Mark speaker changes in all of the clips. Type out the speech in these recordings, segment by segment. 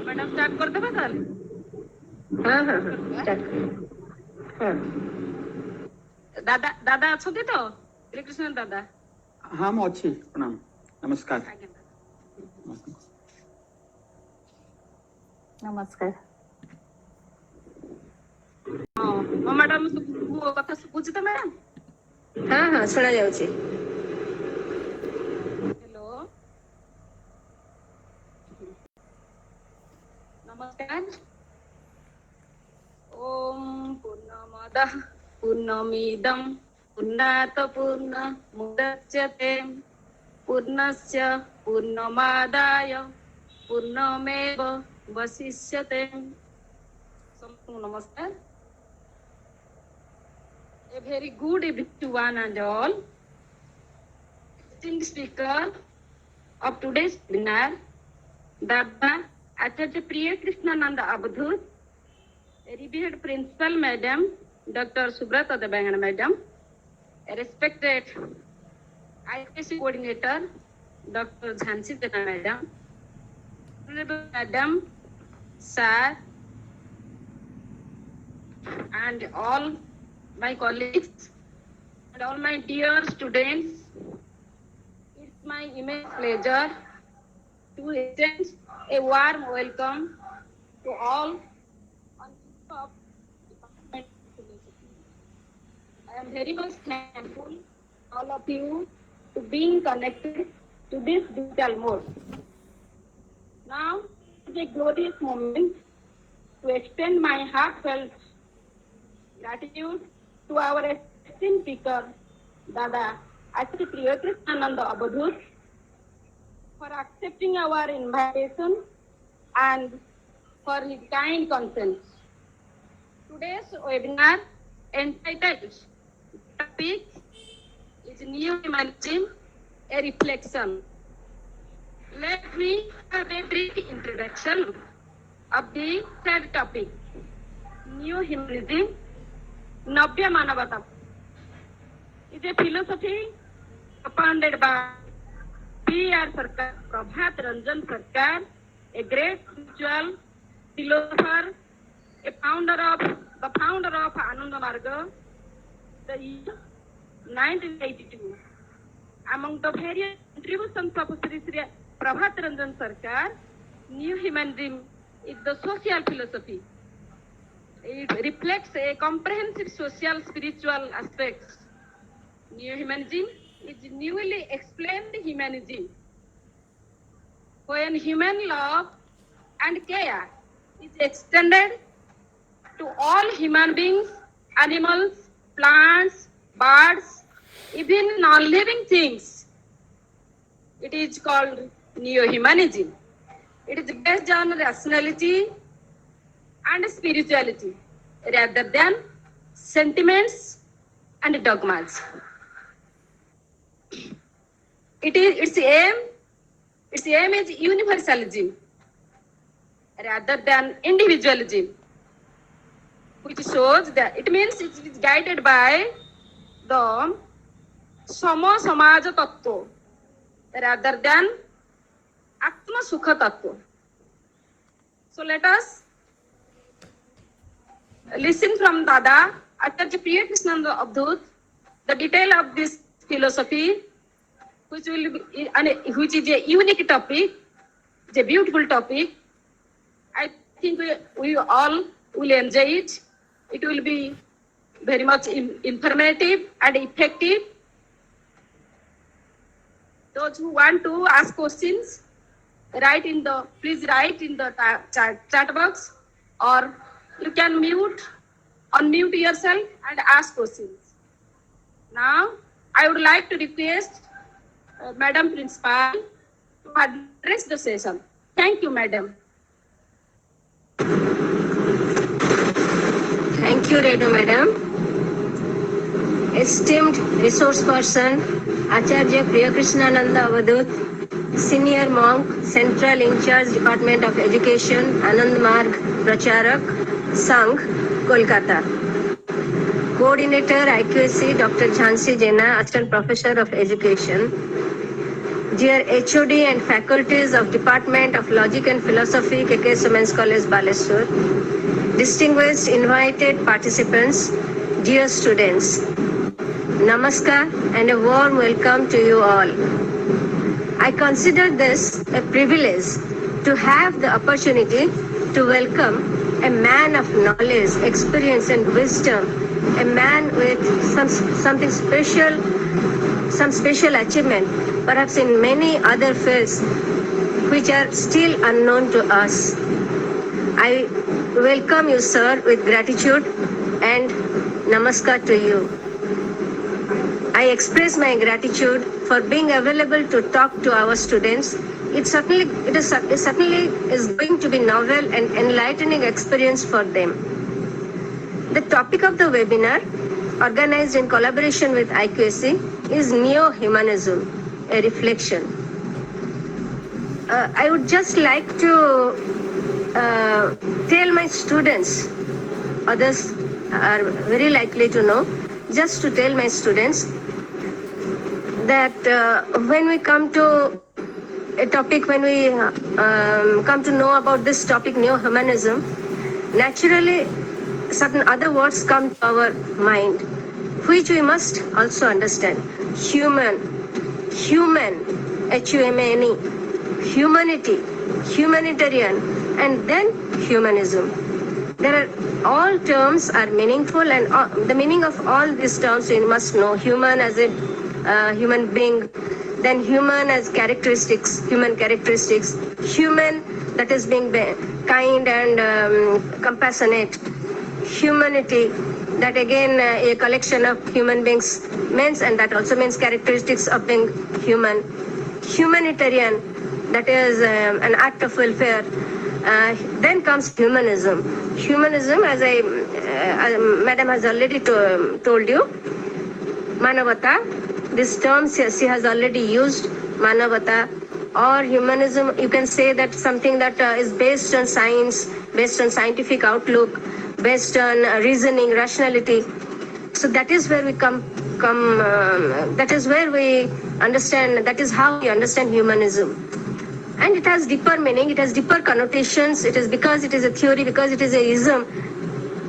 Speaker 1: Madam start कर देबे ताले।
Speaker 2: हाँ हाँ हाँ स्टार्ट हाँ
Speaker 1: दादा दादा अछते तो श्रीकृष्ण दादा।
Speaker 3: हाँ मैं अच्छी प्रणाम नमस्कार।
Speaker 1: आज्ञा दादा।
Speaker 2: नमस्कार।
Speaker 1: हाँ मैडम वो कथा सुबुची तो मैडम।
Speaker 2: हाँ हाँ सुना जाउची।
Speaker 1: हेलो नमस्कार। ओम पूर्णमदः पूर्णमिदं पूर्णात् पूर्णमुदच्यते पूर्णस्य पूर्णमादाय पूर्णमेव वशिष्यते। सबको नमस्कार। A very good evening to one and all. Esteemed speaker of today's webinar, Dada Acharya Priya Krishnananda Abdhut, revered Principal Madam Dr. Subrata Debangan Madam, a respected IPC Coordinator Dr. Jhansi Dena Madam, Honorable Madam, Sir, and all my colleagues and all my dear students, it's my immense pleasure to extend a warm welcome to all on behalf of Department of Philosophy. I am very much thankful all of you to being connected to this digital mode. Now it is a glorious moment to extend my heartfelt gratitude to our esteemed speaker, Dada Acharya Priya Krishnananda Abdhut, for accepting our invitation and for his kind consent. Today's webinar entitled topic is New Humanism, a Reflection. Let me have a brief introduction of the third topic, New Humanism, Navya Manavata. Is a philosophy propounded by P.R. Sarkar, Prabhat Ranjan Sarkar, a great spiritual philosopher, the founder of Ananda Marga, the year 1982. Among the various contributions of Sri Prabhat Ranjan Sarkar, New Humanism is the social philosophy. It reflects a comprehensive social spiritual aspects. New humanism is newly explained humanism, when human love and care is extended to all human beings, animals, plants, birds, even non-living things. It is called neo-humanism. It is based on rationality and spirituality rather than sentiments and dogmas. Its aim is universalism rather than individualism, which shows that it means it is guided by the Sama Samaja Tattva rather than Atma Sukha Tattva. So let us listen from Dada Acharya Priya Krishnananda Abdhut the detail of this philosophy, which is a unique topic, it's a beautiful topic. I think we all will enjoy it. It will be very much informative and effective. Those who want to ask questions, please write in the chat box, or you can unmute yourself and ask questions. Now, I would like to request Madam Principal to address the session. Thank you, Madam.
Speaker 2: Thank you, Redu Madam. Esteemed resource person, Acharya Priya Krishnananda Avadut, Senior Monk, Central In Charge Department of Education, Anand Marg Pracharak, Sangh, Kolkata. Coordinator IQAC Dr. Jhansi Jena, Assistant Professor of Education. dear HOD and faculties of Department of Logic and Philosophy, KKS Women's College, Baleshwar, distinguished invited participants, dear students, Namaskar and a warm welcome to you all. I consider this a privilege to have the opportunity to welcome a man of knowledge, experience and wisdom, a man with something special, some special achievement, perhaps in many other fields which are still unknown to us. I welcome you, sir, with gratitude and namaskar to you. I express my gratitude for being available to talk to our students. It certainly is going to be novel and enlightening experience for them. The topic of the webinar, organized in collaboration with IQAC, is Neo-Humanism, a reflection. I would just like to tell my students, others are very likely to know, just to tell my students that when we come to a topic, when we come to know about this topic, Neo-Humanism, naturally certain other words come to our mind, which we must also understand. Human, H-U-M-A-N-E, humanity, humanitarian, and then humanism. There are all terms are meaningful, and the meaning of all these terms we must know. Human as a human being, then human as characteristics, human characteristics, human that is being kind and compassionate, humanity that again a collection of human beings means, and that also means characteristics of being human, humanitarian that is an act of welfare. Then comes humanism. Humanism, as Madam has already told you, Manavata. This term she has already used, Manavata or humanism. You can say that something that is based on science, based on scientific outlook, based on reasoning, rationality. So that is where we come. That is where we understand. That is how we understand humanism. And it has deeper meaning, it has deeper connotations. It is because it is a theory, because it is a ism.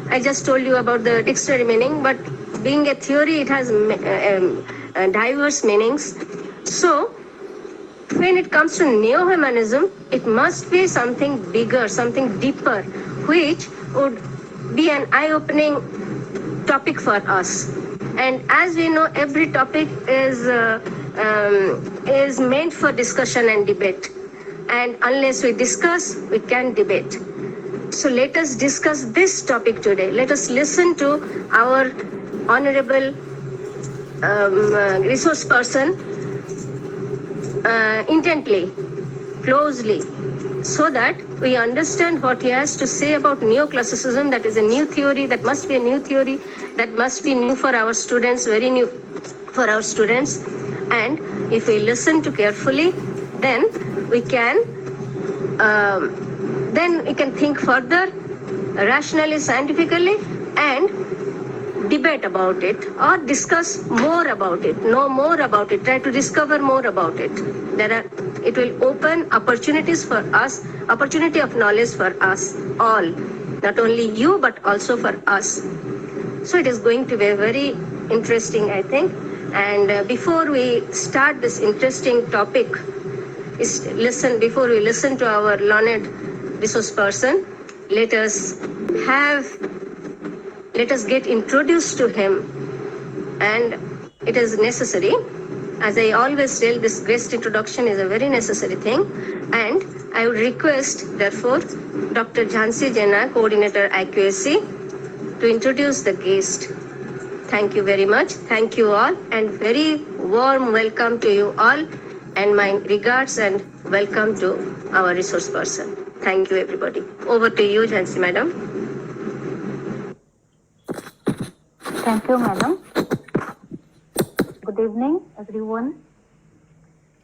Speaker 2: I just told you about the dictionary meaning, but being a theory, it has diverse meanings. So, when it comes to neo-humanism, it must be something bigger, something deeper, which would be an eye-opening topic for us. And as we know, every topic is meant for discussion and debate. And unless we discuss, we can't debate. So let us discuss this topic today. Let us listen to our honorable resource person intently, closely, so that we understand what he has to say about neoclassicism. That is a new theory, that must be a new theory, that must be new for our students, very new for our students. And if we listen to carefully, then we can think further, rationally, scientifically, and debate about it or discuss more about it, know more about it, try to discover more about it. It will open opportunities for us, opportunity of knowledge for us all, not only you but also for us. So it is going to be very interesting, I think. And before we start this interesting topic, before we listen to our learned resource person, let us get introduced to him. And it is necessary, as I always tell, this guest introduction is a very necessary thing. And I would request, therefore, Dr. Jhansi Jena, Coordinator IQAC, to introduce the guest. Thank you very much. Thank you all, and very warm welcome to you all, and my regards and welcome to our resource person. Thank you, everybody. Over to you, Jhansi Madam.
Speaker 4: Thank you, Madam. Good evening, everyone.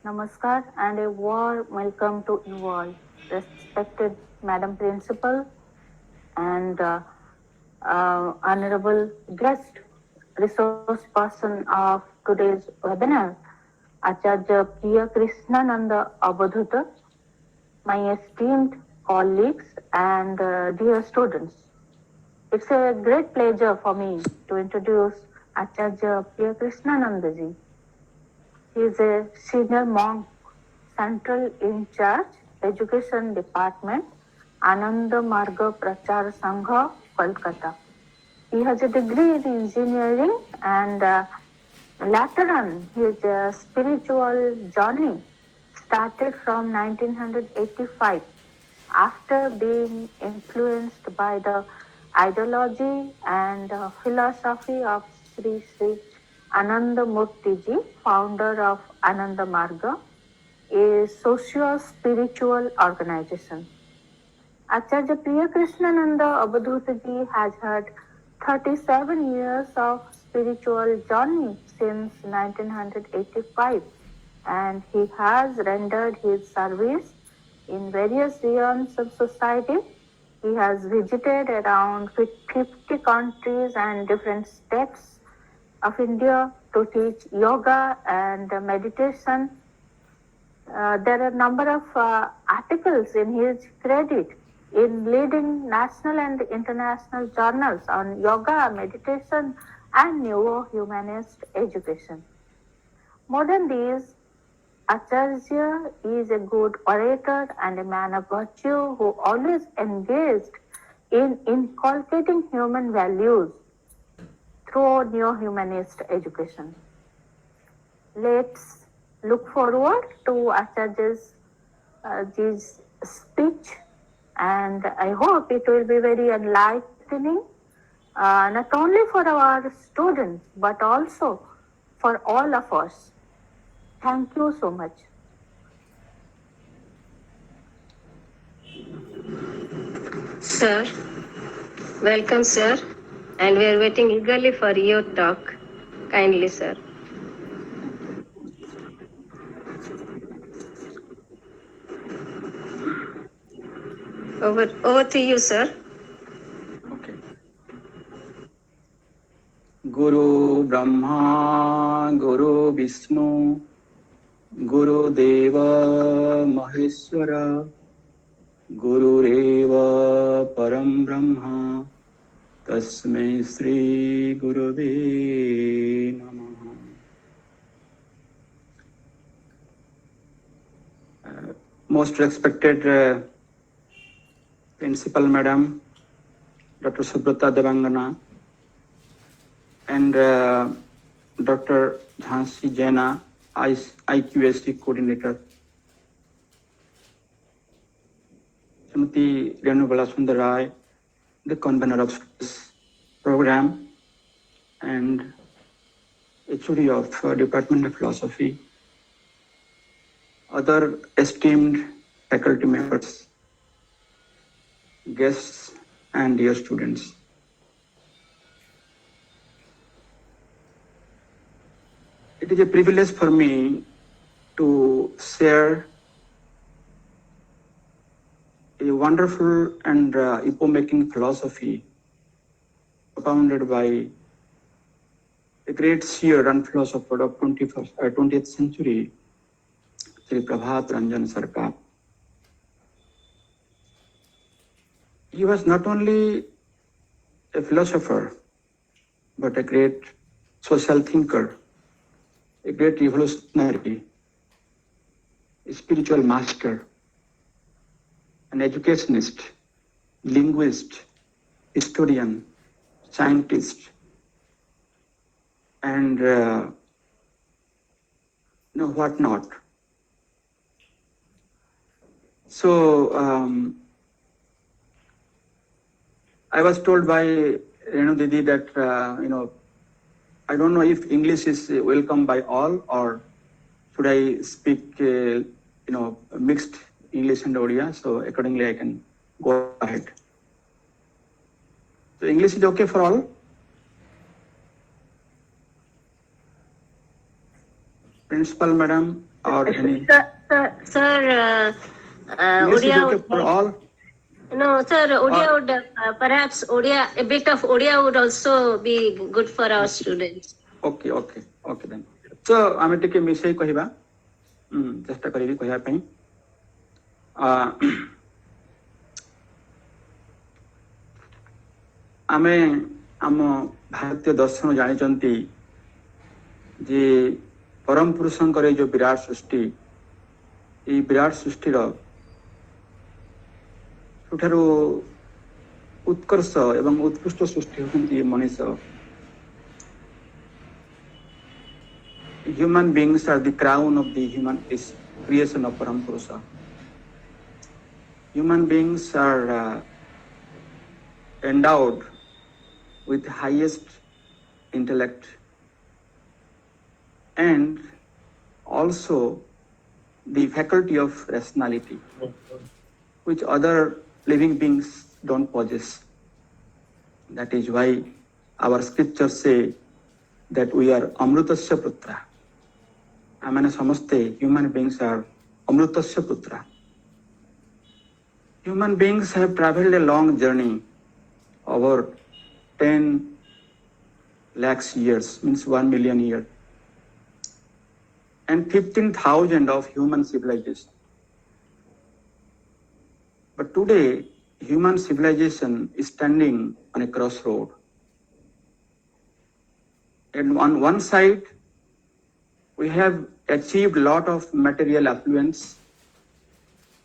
Speaker 4: Namaskar and a warm welcome to you all, respected Madam Principal and honorable guest resource person of today's webinar. Acharya Priya Krishnananda Avadhuta, my esteemed colleagues and dear students. It's a great pleasure for me to introduce Acharya Priya Krishnananda ji. He is a senior monk, central in charge, education department, Ananda Marga Prachar Sangha, Kolkata. He has a degree in engineering and later on his spiritual journey started from 1985 after being influenced by the ideology and philosophy of Sri Sri Ananda Murti ji, founder of Ananda Marga, a socio-spiritual organization. Acharya Priya Krishnananda Avadhuta ji has had 37 years of spiritual journey since 1985 and he has rendered his service in various realms of society. He has visited around 50 countries and different states of India to teach yoga and meditation. There are a number of articles in his credit in leading national and international journals on yoga, meditation, and neo-humanist education. More than these, Acharya is a good orator and a man of virtue who always engaged in inculcating human values through neo-humanist education. Let's look forward to Acharya's speech, and I hope it will be very enlightening, not only for our students but also for all of us. Thank you so much.
Speaker 2: Sir, welcome, sir, and we are waiting eagerly for your talk. Kindly, sir. Over to you, sir.
Speaker 3: Okay. Guru Brahma, Guru Vishnu, Guru Deva Maheshwara, Guru Reva Param Brahma, Tasmai Sri Gurave Namaha. Most respected Principal Madam, Dr. Subrata Devangana, and Dr. Jhansi Jaina, IQSC Coordinator, Srimati Renubala Sundarai, the convener of this program, and HOD of Department of Philosophy, other esteemed faculty members, guests, and dear students. It is a privilege for me to share a wonderful and epoch-making philosophy propounded by a great seer and philosopher of 20th century, Sri Prabhat Ranjan Sarkar. He was not only a philosopher, but a great social thinker, a great revolutionary, a spiritual master, an educationist, linguist, historian, scientist, and what not. So I was told by Renu Didi that I don't know if English is welcome by all, or should I speak mixed English and Odia. So accordingly I can go ahead. So English is okay for all? Principal Madam or any?
Speaker 2: Sir,
Speaker 3: English is
Speaker 2: Odia
Speaker 3: okay for all?
Speaker 2: No, sir, Odia would, perhaps a bit of Odia would also be good for our students.
Speaker 3: Okay then. So आमे टिके मिसई कहिबा चेष्टा करिबी कहिया पई आमे आम भारतीय दर्शन जानिचंती जे परम पुरुषंकर जो विराट सृष्टि ये विराट सृष्टिर सबठारु उत्कर्ष एवं उत्कृष्ट सृष्टि होती Manish human beings are the crown of the human creation of Param Purusha. Human beings are endowed with highest intellect and also the faculty of rationality, which other living beings don't possess. That is why our scriptures say that we are Amrutasya Putra. आमने समस्ते human beings are Amrutasya Putra. Human beings have traveled a long journey over 10 lakhs years, means 1 million years, and 15,000 of human civilization. But today, human civilization is standing on a crossroad. And on one side, we have achieved a lot of material affluence,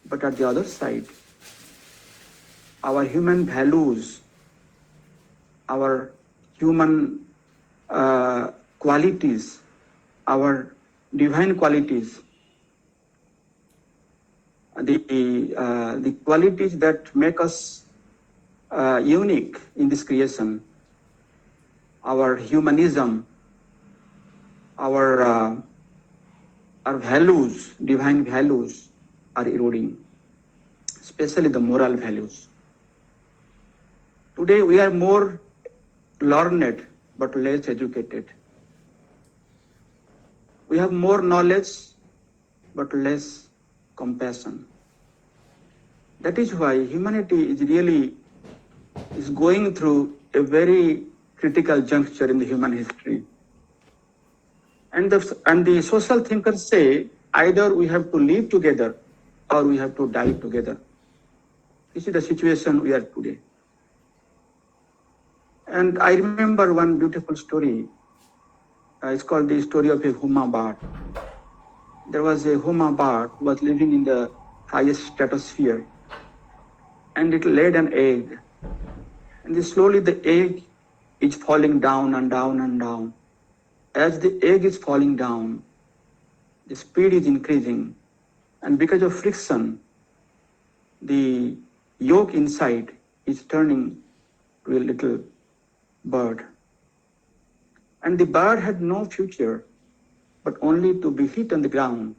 Speaker 3: but at the other side, our human values, our human qualities, our divine qualities, the qualities that make us unique in this creation, our humanism, our values, divine values are eroding, especially the moral values. Today we are more learned but less educated. We have more knowledge but less compassion. That is why humanity is going through a very critical juncture in the human history. And the social thinkers say either we have to live together or we have to die together. This is the situation we are today. And I remember one beautiful story. It's called the story of a Huma bird. There was a Huma bird who was living in the highest stratosphere, and it laid an egg. And slowly the egg is falling down and down and down. As the egg is falling down, the speed is increasing, and because of friction, the yolk inside is turning to a little bird. And the bird had no future, but only to be hit on the ground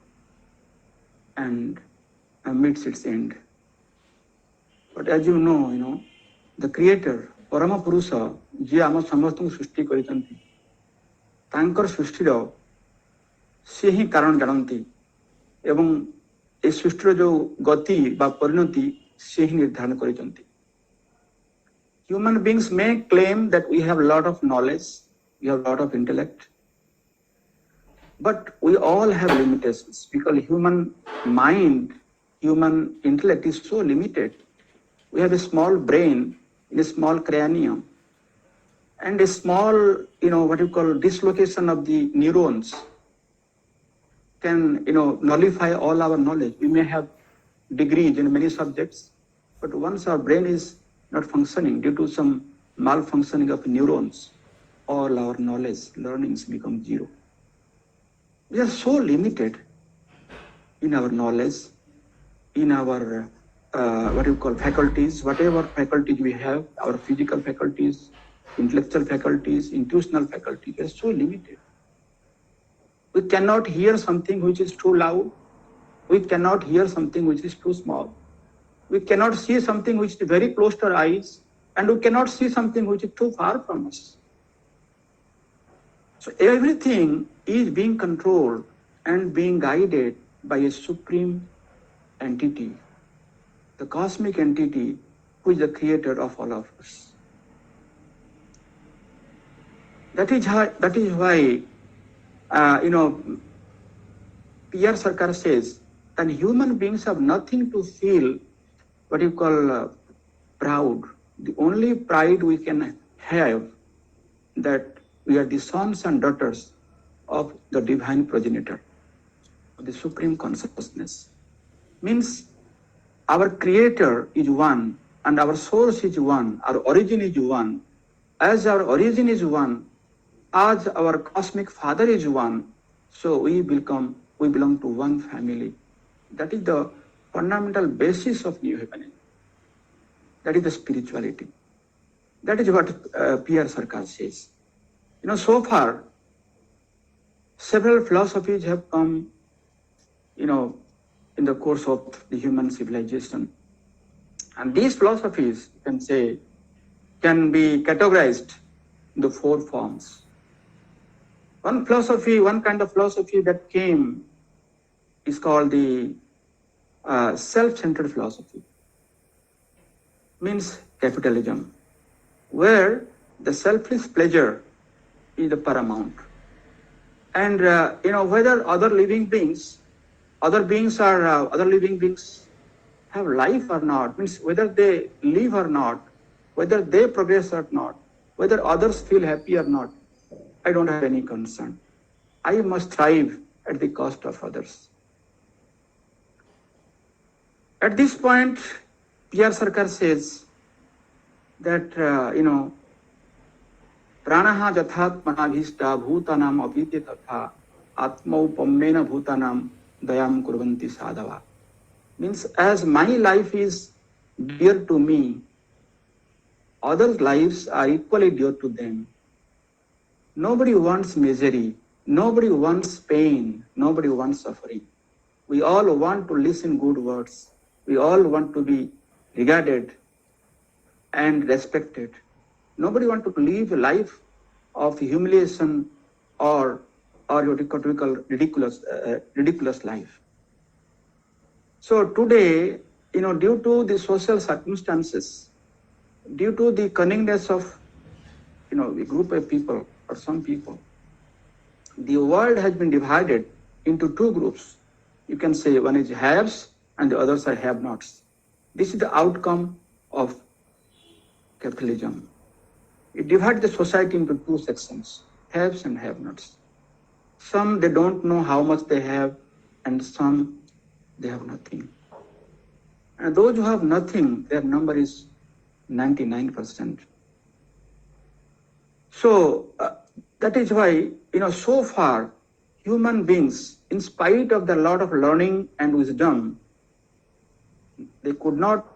Speaker 3: and meets its end. But as you know, the Creator, Parama Purusa, जे आम समस्त सृष्टि करितंती, तांकर सृष्टिर से ही कारण जानती एवं ए सृष्टिर जो गति बा परिणति से ही निर्धारण करितंती. Human beings may claim that we have a lot of knowledge, we have a lot of intellect, but we all have limitations because human mind, human intellect is so limited. We have a small brain in a small cranium and a small, what you call dislocation of the neurons can, nullify all our knowledge. We may have degrees in many subjects, but once our brain is not functioning due to some malfunctioning of neurons, all our knowledge, learnings become zero. We are so limited in our knowledge, in our, faculties, whatever faculties we have, our physical faculties, intellectual faculties, intuitional faculties, we are so limited. We cannot hear something which is too loud. We cannot hear something which is too small. We cannot see something which is very close to our eyes, and we cannot see something which is too far from us. So everything is being controlled and being guided by a supreme entity, the cosmic entity who is the creator of all of us. That is why P.R. Sarkar says that human beings have nothing to feel what you call proud. The only pride we can have that we are the sons and daughters of the divine progenitor, of the supreme consciousness. Means our creator is one and our source is one, our origin is one. As our origin is one, as our cosmic father is one, so we belong to one family. That is the fundamental basis of New Heaven. That is the spirituality. That is what P.R. Sarkar says. So far, several philosophies have come, in the course of the human civilization. And these philosophies, you can say, can be categorized into 4 forms. One kind of philosophy that came is called the self-centered philosophy. Means capitalism, where the selfish pleasure is the paramount. And whether other living beings have life or not, means whether they live or not, whether they progress or not, whether others feel happy or not, I don't have any concern. I must thrive at the cost of others. At this point, P.R. Sarkar says that, pranaha jathatmanabhishta bhutanam apite tatha atmau pammena bhutanam dayam kurvanti sadhava. Means as my life is dear to me, others' lives are equally dear to them. Nobody wants misery, nobody wants pain, nobody wants suffering. We all want to listen good words. We all want to be regarded and respected. Nobody wants to live a life of humiliation or what we call ridiculous life. So today, due to the social circumstances, due to the cunningness of, a group of people or some people, the world has been divided into 2 groups. You can say one is haves and the others are have-nots. This is the outcome of capitalism. It divides the society into 2 sections, haves and have-nots. Some, they don't know how much they have, and some, they have nothing. And those who have nothing, their number is 99%. So that is why, so far, human beings, in spite of the lot of learning and wisdom, they could not